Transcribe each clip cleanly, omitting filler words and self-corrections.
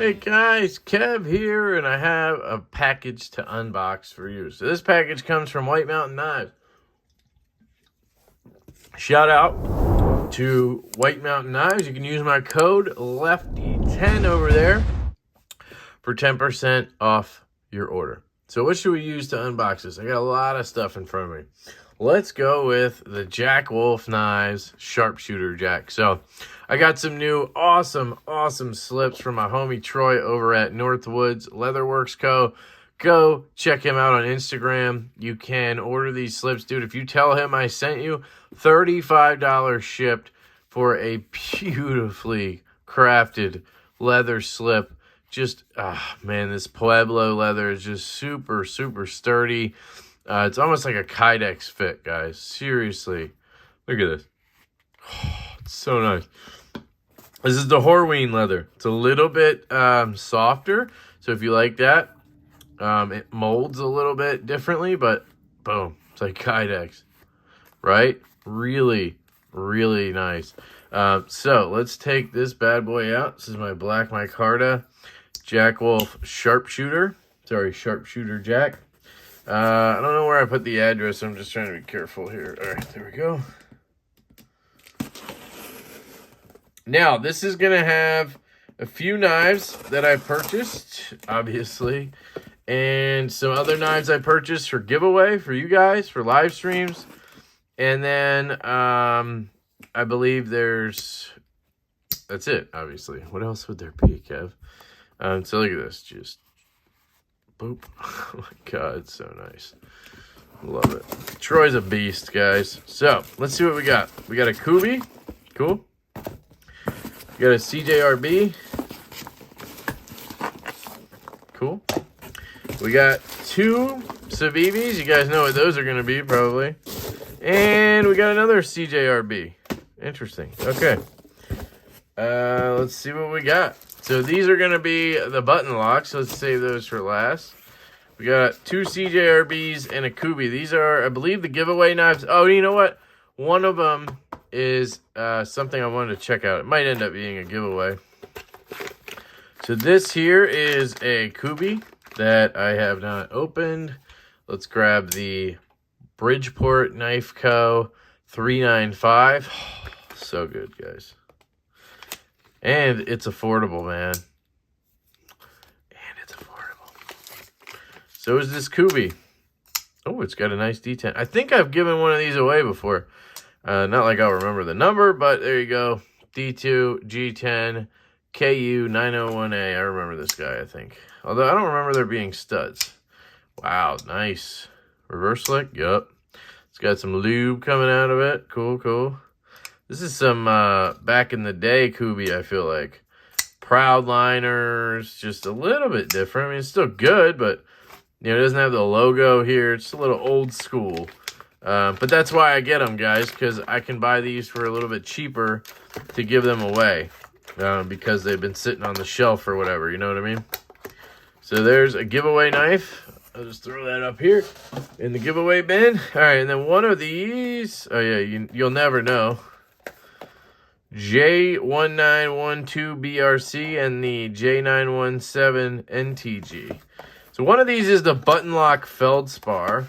Hey guys, Kev here, and I have a package to unbox for you. So this package comes from White Mountain Knives. Shout out to White Mountain Knives. You can use my code LeftyEDC over there for 10% off your order. So what should we use to unbox this? I got a lot of stuff in front of me. Let's go with the Jack Wolf Knives Sharpshooter Jack. So I got some new awesome slips from my homie Troy over at Northwoods Leatherworks Co. Go check him out on Instagram. You can order these slips, dude. If you tell him I sent you, $35 shipped for a beautifully crafted leather slip. Just, man, this Pueblo leather is just super sturdy. It's almost like a Kydex fit, guys. Seriously. Look at this. Oh, it's so nice. This is the Horween leather. It's a little bit softer. So if you like that, it molds a little bit differently, but boom. It's like Kydex, right? Really nice. So let's take this bad boy out. This is my black micarta Jack Wolf Sharpshooter. Sorry, Sharpshooter Jack. I don't know where I put the address. I'm just trying to be careful here. All right, there we go. Now, this is going to have a few knives that I purchased, obviously, and some other knives I purchased for giveaway for you guys, for live streams. And then I believe that's it, obviously. What else would there be, Kev? So look at this, just boop. Oh my God, it's so nice. Love it. Troy's a beast, guys. So let's see what we got. We got a Kooby. Cool. We got a CJRB. Cool. We got two Civivis. You guys know what those are going to be, probably. And we got another CJRB. Interesting. Okay. Let's see what we got. So these are going to be the button locks. Let's save those for last. We got two CJRBs and a Kooby. These are, I believe, the giveaway knives. Oh, you know what? One of them is something I wanted to check out. It might end up being a giveaway. So this here is a Kooby that I have not opened. Let's grab the Bridgeport Knife Co. 395. Oh, so good, guys. And it's affordable, man. And it's affordable. So is this Kooby. Oh, it's got a nice D10. I think I've given one of these away before. Not like I'll remember the number, but there you go. D2, G10, KU 901A. I remember this guy, I think. Although I don't remember there being studs. Wow, nice. Reverse slick, yup. It's got some lube coming out of it. Cool. This is some back in the day Kooby, I feel like. Proud liners, just a little bit different. I mean, it's still good, but you know, it doesn't have the logo here. It's a little old school. But that's why I get them, guys, because I can buy these for a little bit cheaper to give them away because they've been sitting on the shelf or whatever. You know what I mean? So there's a giveaway knife. I'll just throw that up here in the giveaway bin. All right, and then one of these. Oh, yeah, you'll never know. J1912BRC and the J917 NTG. So one of these is the button lock Feldspar.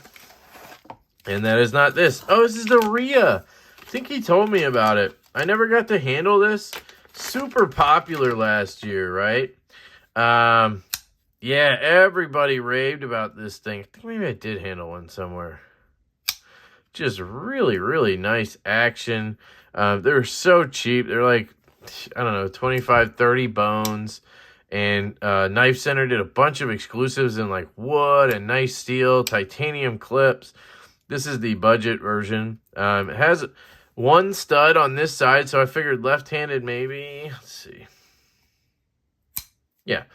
And that is not this. Oh, this is the Ria. I think he told me about it. I never got to handle this. Super popular last year, right? Yeah, everybody raved about this thing. I think maybe I did handle one somewhere. Just really nice action. They're so cheap. They're like, I don't know, 25, 30 bones. And Knife Center did a bunch of exclusives in like wood and nice steel, titanium clips. This is the budget version. It has one stud on this side, so I figured left-handed maybe. Let's see. Yeah,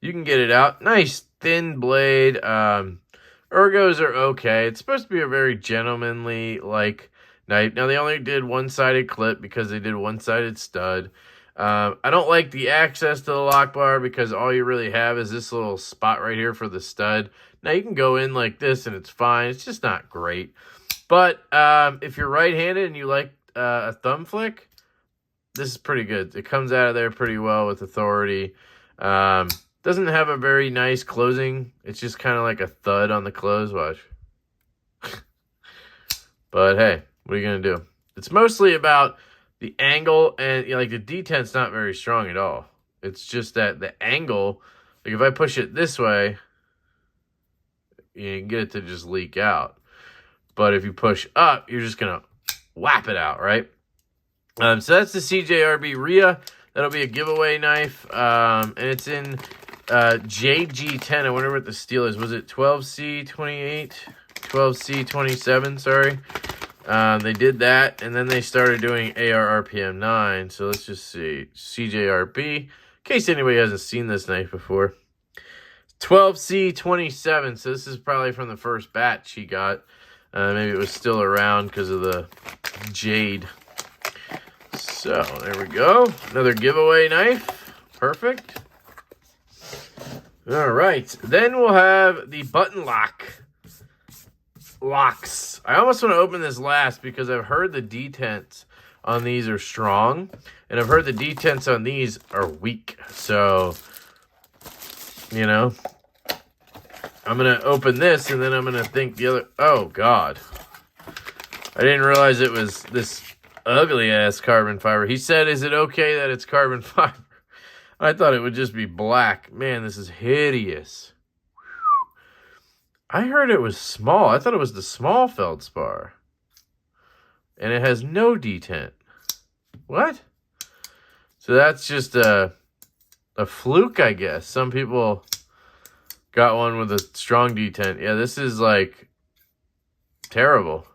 you can get it out. Nice thin blade. Ergos are okay. It's supposed to be a very gentlemanly like knife. Now, they only did one-sided clip because they did one-sided stud. I don't like the access to the lock bar because all you really have is this little spot right here for the stud. Now, you can go in like this and it's fine. It's just not great. But if you're right-handed and you like a thumb flick, this is pretty good. It comes out of there pretty well with authority. Doesn't have a very nice closing. It's just kind of like a thud on the close. Watch. But hey, what are you going to do? It's mostly about the angle, and you know, like the detent's not very strong at all. It's just that the angle, like if I push it this way, you can get it to just leak out. But if you push up, you're just going to whap it out, right? So that's the CJRB Ria. That'll be a giveaway knife. And it's in JG10. I wonder what the steel is. Was it 12C28? 12C27, sorry. They did that, and then they started doing AR RPM 9. So let's just see. CJRB. In case anybody hasn't seen this knife before. 12C27. So this is probably from the first batch he got. Maybe it was still around because of the jade. So, there we go. Another giveaway knife. Perfect. All right. Then we'll have the button locks. I almost want to open this last because I've heard the detents on these are strong. And I've heard the detents on these are weak. So, you know, I'm going to open this and then I'm going to think the other. Oh, God. I didn't realize it was this ugly ass carbon fiber. He said, is it okay that it's carbon fiber? I thought it would just be black. Man, this is hideous. I heard it was small. I thought it was the small Feldspar. And it has no detent. What? So that's just a fluke, I guess. Some people got one with a strong detent. Yeah, this is like terrible.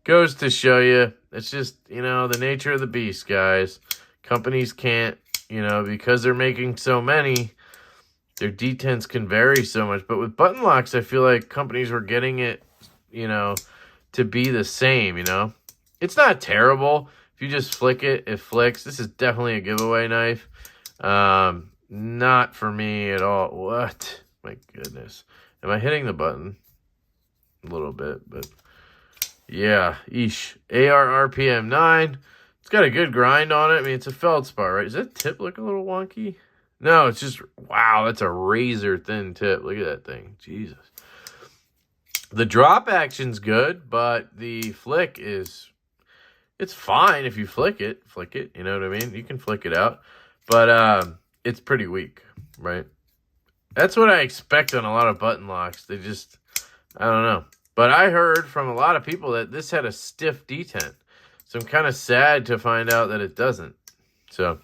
Goes to show you, it's just, you know, the nature of the beast, guys. Companies can't, you know, because they're making so many, their detents can vary so much. But with button locks, I feel like companies were getting it, you know, to be the same, you know. It's not terrible. If you just flick it, it flicks. This is definitely a giveaway knife. Not for me at all. What? My goodness. Am I hitting the button? A little bit, but yeah. Eesh. AR RPM 9. It's got a good grind on it. I mean, it's a Feldspar, right? Does that tip look a little wonky? No, it's just, wow, that's a razor thin tip. Look at that thing. Jesus. The drop action's good, but the flick is, it's fine if you flick it, you know what I mean? You can flick it out, but it's pretty weak, right? That's what I expect on a lot of button locks. They just, I don't know. But I heard from a lot of people that this had a stiff detent. So I'm kind of sad to find out that it doesn't. So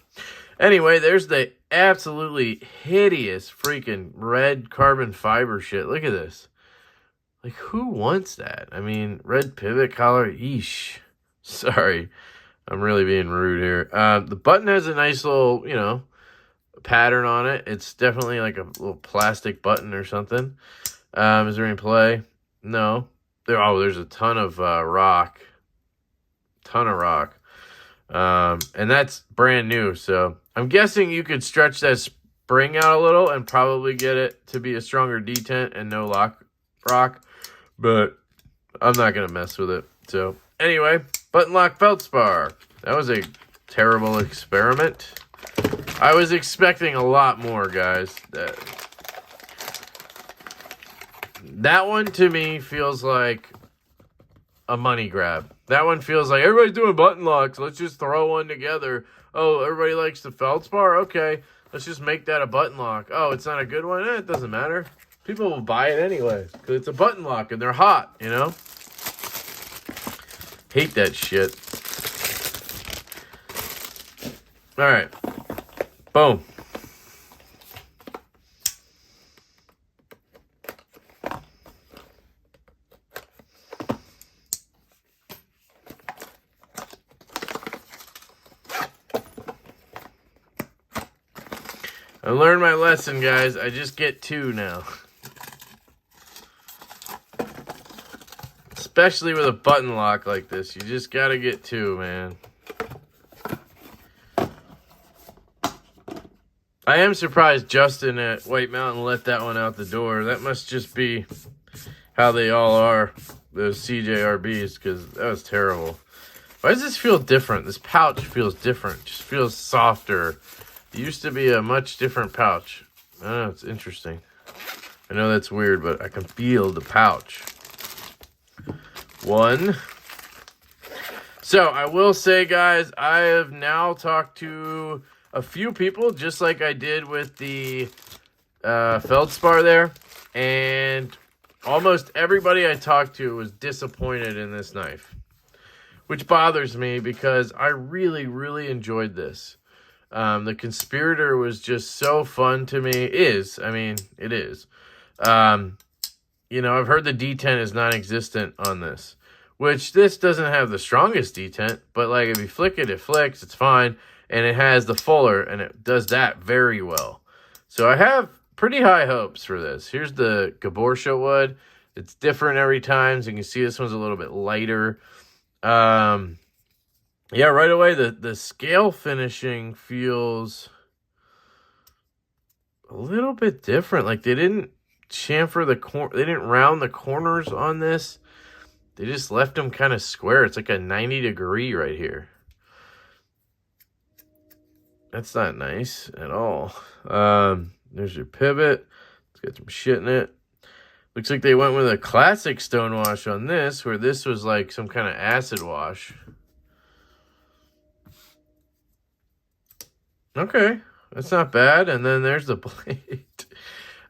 anyway, there's the absolutely hideous freaking red carbon fiber shit. Look at this. Like, who wants that? I mean, red pivot collar. Yeesh. Sorry. I'm really being rude here. The button has a nice little, you know, pattern on it. It's definitely like a little plastic button or something. Is there any play? No. There's a ton of rock. And that's brand new. So I'm guessing you could stretch that spring out a little and probably get it to be a stronger detent and no rock. But I'm not going to mess with it. So anyway, button lock Feldspar. That was a terrible experiment. I was expecting a lot more, guys. That one to me feels like a money grab. That one feels like everybody's doing button locks. Let's just throw one together. Oh, everybody likes the Feldspar? Okay, let's just make that a button lock. Oh, it's not a good one? It doesn't matter. People will buy it anyways because it's a button lock and they're hot, you know? Hate that shit. All right. Boom. I learned my lesson, guys. I just get 2 now. Especially with a button lock like this. You just gotta get 2, man. I am surprised Justin at White Mountain let that one out the door. That must just be how they all are, those CJRBs, because that was terrible. Why does this feel different? This pouch feels different. Just feels softer. It used to be a much different pouch. I don't know, it's interesting. I know that's weird, but I can feel the pouch. One. So I will say, guys, I have now talked to a few people, just like I did with the Feldspar there, and almost everybody I talked to was disappointed in this knife, which bothers me because I really, really enjoyed this. The Conspirator was just so fun to me. It is. You know, I've heard the detent is non-existent on this, which this doesn't have the strongest detent, but like if you flick it, it flicks, it's fine. And it has the fuller, and it does that very well. So I have pretty high hopes for this. Here's the Gaborsha wood. It's different every time. So you can see this one's a little bit lighter. Yeah, right away, the scale finishing feels a little bit different. Like they didn't chamfer they didn't round the corners on this. They just left them kind of square. It's like a 90-degree right here. That's not nice at all. There's your pivot. It's got some shit in it. Looks like they went with a classic stonewash on this, where this was like some kind of acid wash. Okay, that's not bad. And then there's the blade.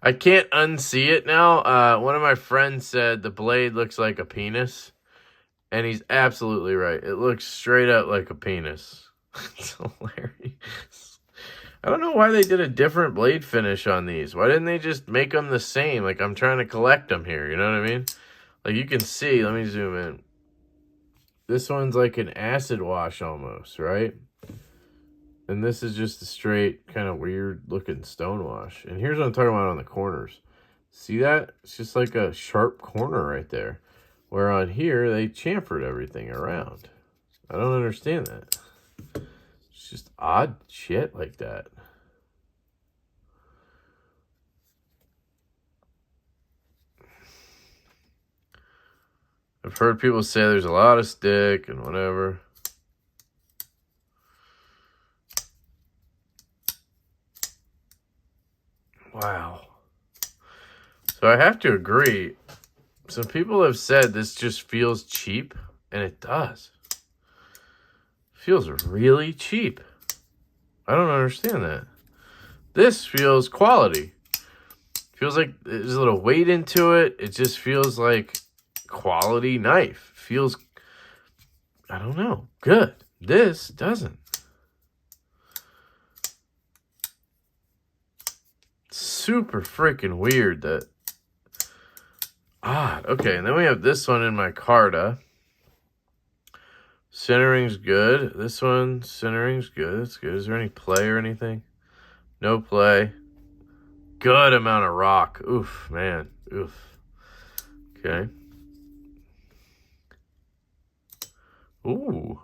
I can't unsee it now. One of my friends said the blade looks like a penis. And he's absolutely right. It looks straight up like a penis. It's hilarious. I don't know why they did a different blade finish on these. Why didn't they just make them the same? Like, I'm trying to collect them here. You know what I mean? Like, you can see. Let me zoom in. This one's like an acid wash almost, right? And this is just a straight, kind of weird-looking stone wash. And here's what I'm talking about on the corners. See that? It's just like a sharp corner right there. Where on here, they chamfered everything around. I don't understand that. It's just odd shit like that. I've heard people say there's a lot of stick and whatever. Wow. So I have to agree. Some people have said this just feels cheap, and it does. It feels really cheap. I don't understand that. This feels quality. Feels like there's a little weight into it. It just feels like quality knife. Feels, I don't know, good. This doesn't. Super freaking weird that. Odd. Okay, and then we have this one in my Carta. Centering's good. This one, centering's good. It's good. Is there any play or anything? No play. Good amount of rock. Oof, man. Oof. Okay. Ooh.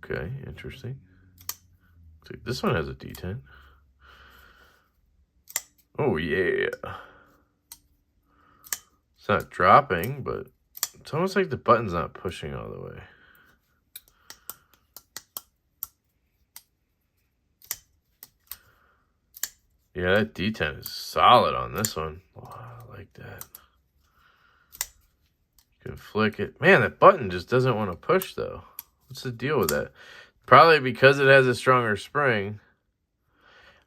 Okay, interesting. Looks like this one has a detent. Oh, yeah. It's not dropping, but it's almost like the button's not pushing all the way. Yeah, that detent is solid on this one. Oh, I like that. You can flick it. Man, that button just doesn't want to push, though. What's the deal with that? Probably because it has a stronger spring.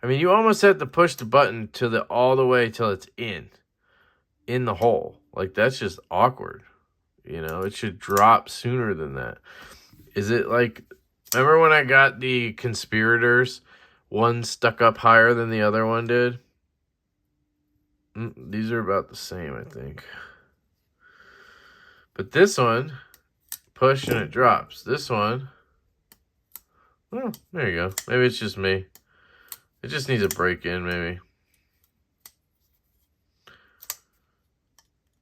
I mean, you almost have to push the button to all the way till it's in the hole. Like, that's just awkward. You know, it should drop sooner than that. Is it like, remember when I got the Conspirators? One stuck up higher than the other one did? These are about the same, I think. But this one, push and it drops. This one, well, there you go. Maybe it's just me. It just needs a break in, maybe.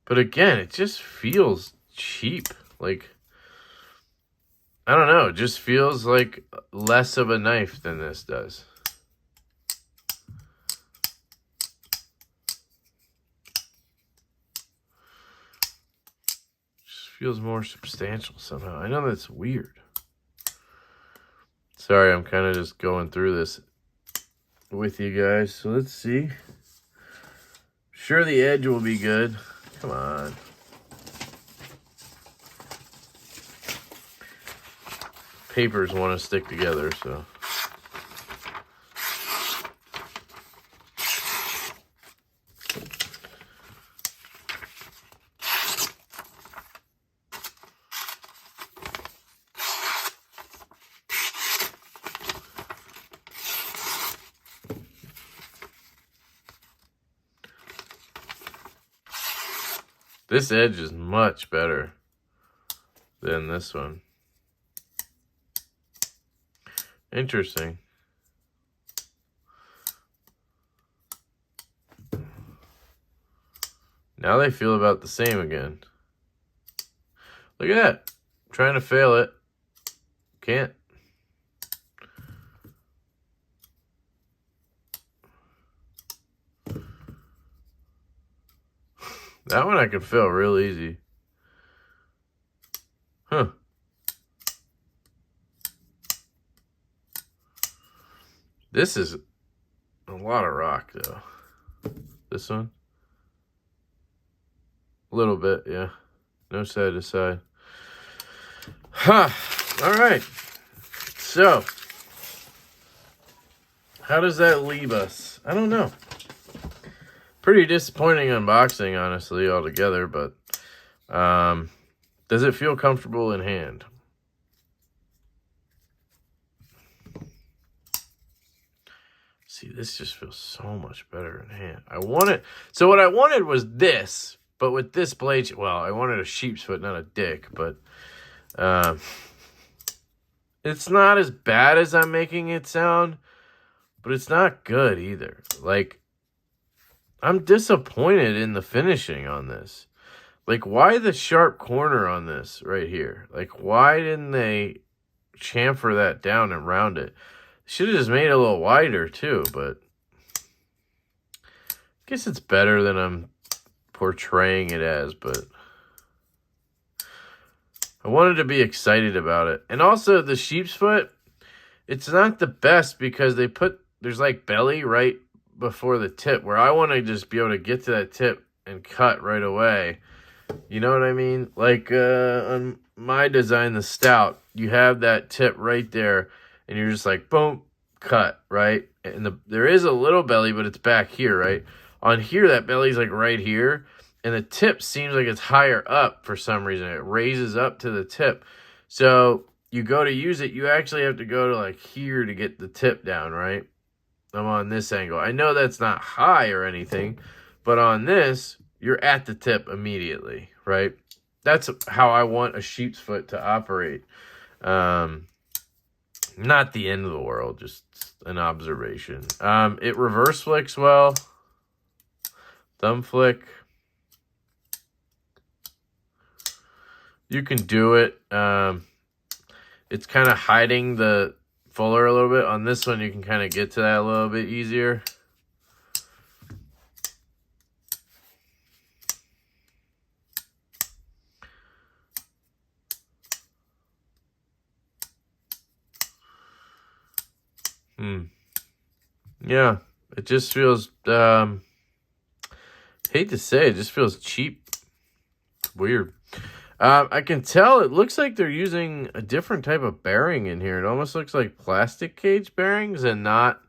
But again, it just feels cheap. Like, I don't know. It just feels like less of a knife than this does. Just feels more substantial somehow. I know that's weird. Sorry, I'm kind of just going through this with you guys. So let's see. Sure, the edge will be good. Come on. Papers want to stick together, so. This edge is much better than this one. Interesting. Now they feel about the same again. Look at that. I'm trying to fail it. Can't. That one I can fill real easy. Huh. This is a lot of rock, though. This one? A little bit, yeah. No side to side. Huh. All right. So, how does that leave us? I don't know. Pretty disappointing unboxing, honestly, altogether, but does it feel comfortable in hand? See, this just feels so much better in hand. So what I wanted was this, but with this blade, well, I wanted a sheep's foot, not a dick, but it's not as bad as I'm making it sound, but it's not good either. Like, I'm disappointed in the finishing on this. Like, why the sharp corner on this right here? Like, why didn't they chamfer that down and round it? Should have just made it a little wider too, but I guess it's better than I'm portraying it as, but I wanted to be excited about it. And also the sheep's foot, it's not the best because there's like belly right before the tip, where I want to just be able to get to that tip and cut right away. You know what I mean? Like on my design, the stout, you have that tip right there, and you're just like, boom, cut, right? And there is a little belly, but it's back here, right? On here, that belly's like right here, and the tip seems like it's higher up for some reason. It raises up to the tip. So you go to use it, you actually have to go to like here to get the tip down, right? I'm on this angle. I know that's not high or anything, but on this, you're at the tip immediately, right? That's how I want a sheep's foot to operate. Not the end of the world, just an observation. It reverse flicks well. Thumb flick. You can do it. It's kind of hiding the fuller a little bit. On this one, you can kind of get to that a little bit easier. Yeah, it just feels, hate to say, it just feels cheap. Weird. I can tell it looks like they're using a different type of bearing in here. It almost looks like plastic cage bearings and not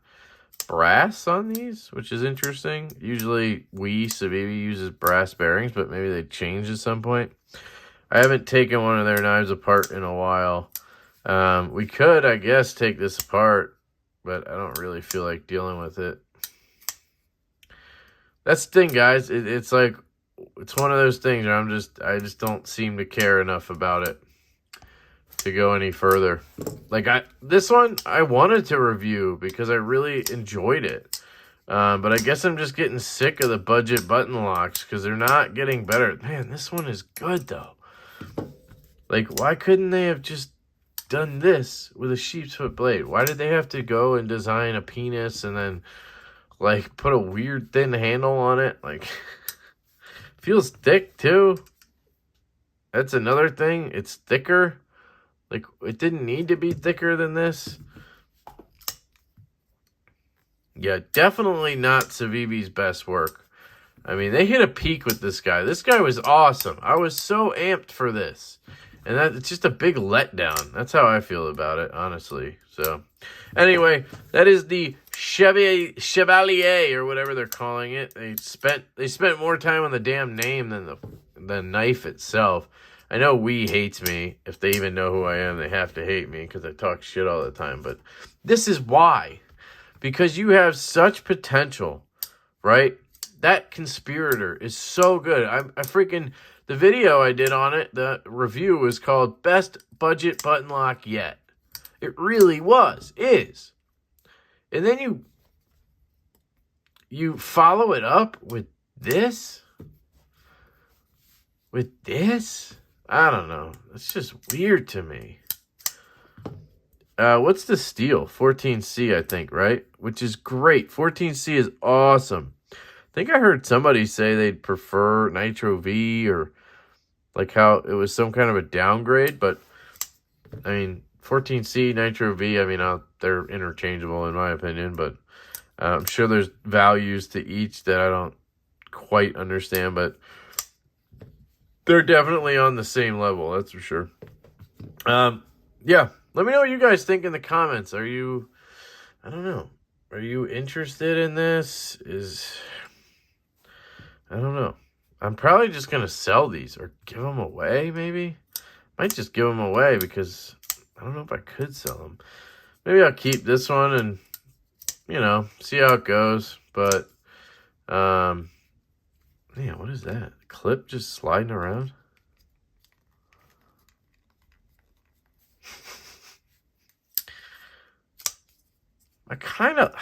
brass on these, which is interesting. Usually Civivi uses brass bearings, but maybe they changed at some point. I haven't taken one of their knives apart in a while. We could, I guess, take this apart, but I don't really feel like dealing with it. That's the thing, guys. It's like, it's one of those things where I just don't seem to care enough about it to go any further. Like this one I wanted to review because I really enjoyed it. But I guess I'm just getting sick of the budget button locks because they're not getting better. Man, this one is good though. Like, why couldn't they have just done this with a sheep's foot blade? Why did they have to go and design a penis and then like put a weird thin handle on it? Like, feels thick too. That's another thing. It's thicker. Like, it didn't need to be thicker than this. Yeah, definitely not Civivi's best work. I mean, they hit a peak with this guy. This guy was awesome. I was so amped for this. And it's just a big letdown. That's how I feel about it, honestly. So, anyway, that is the Chevalier, or whatever they're calling it. They spent more time on the damn name than the knife itself. I know Wii hates me. If they even know who I am, they have to hate me because I talk shit all the time. But this is why. Because you have such potential, right? That Conspirator is so good. I freaking... The video I did on it, the review, was called Best Budget Button Lock Yet. It really is. And then you follow it up with this? With this? I don't know. It's just weird to me. What's the steel? 14C, I think, right? Which is great. 14C is awesome. I think I heard somebody say they'd prefer Nitro V, or like how it was some kind of a downgrade. But, I mean, 14C, Nitro V, I mean, they're interchangeable in my opinion. But I'm sure there's values to each that I don't quite understand. But they're definitely on the same level, that's for sure. Yeah, let me know what you guys think in the comments. Are you, I don't know, are you interested in this? I don't know. I'm probably just going to sell these or give them away, maybe. Might just give them away because I don't know if I could sell them. Maybe I'll keep this one and, you know, see how it goes. But, man, what is that? Clip just sliding around? I kind of...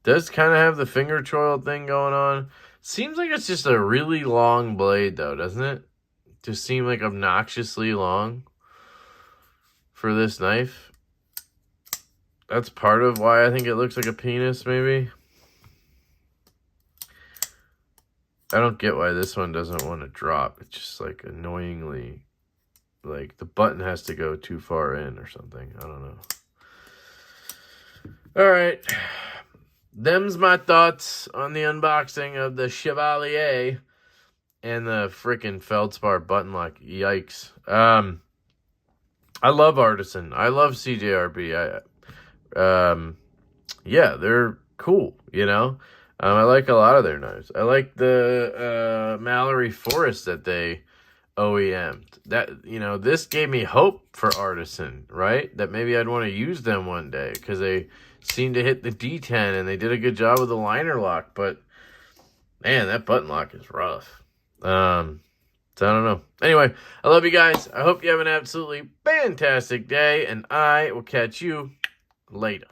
Does kind of have the finger choil thing going on. Seems like it's just a really long blade, though, doesn't it? Just seem like obnoxiously long for this knife. That's part of why I think it looks like a penis, maybe. I don't get why this one doesn't want to drop. It's just like annoyingly, like the button has to go too far in or something. I don't know. All right. Them's my thoughts on the unboxing of the Chevalier and the freaking Feldspar button lock. Yikes. I love Artisan. I love CJRB. Yeah, they're cool, you know. I like a lot of their knives. I like the Mallory Forest that they OEM'd. That, you know, this gave me hope for Artisan, right? That maybe I'd want to use them one day because they seemed to hit the D10 and they did a good job with the liner lock. But man, that button lock is rough. So I don't know. Anyway, I love you guys. I hope you have an absolutely fantastic day, and I will catch you later.